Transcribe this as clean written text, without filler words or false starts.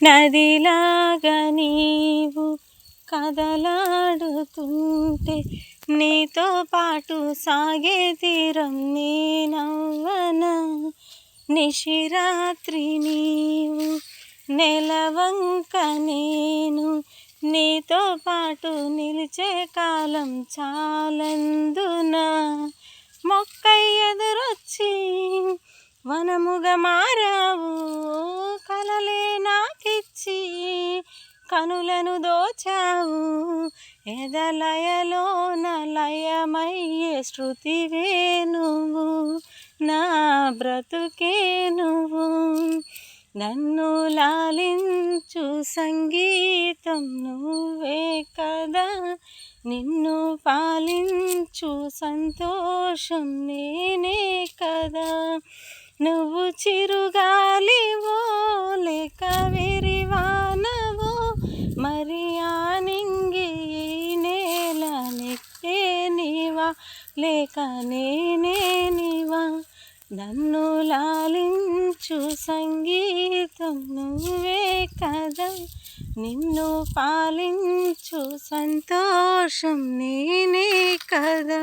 నదిలాగా నీవు కదలాడుతుంటే నీతో పాటు సాగే తీరం నేనవ్వనా. నిశిరాత్రి నీవు నెలవంక నేను నీతో పాటు నిలిచే కాలం చాలందునా. మొక్కై ఎదురొచ్చి వనముగా మారావు కలలే నాకిచ్చి కనులను దోచావు. ఎదలయలోన లయమయ్యే శృతివే నువ్వు నా బ్రతుకే నువ్వు. నన్ను లాలించు సంగీతం నువ్వే కదా, నిన్ను పాలించు సంతోషం నేనే కదా. నువ్వు చిరుగాలివో లేక విరివానవో మరి ఆ నింగి నేల నెట్టేనివా లేక నేనే నీవా. నన్ను లాలించు సంగీతం నువ్వే కదా, నిన్ను పాలించు సంతోషం నేనే కదా.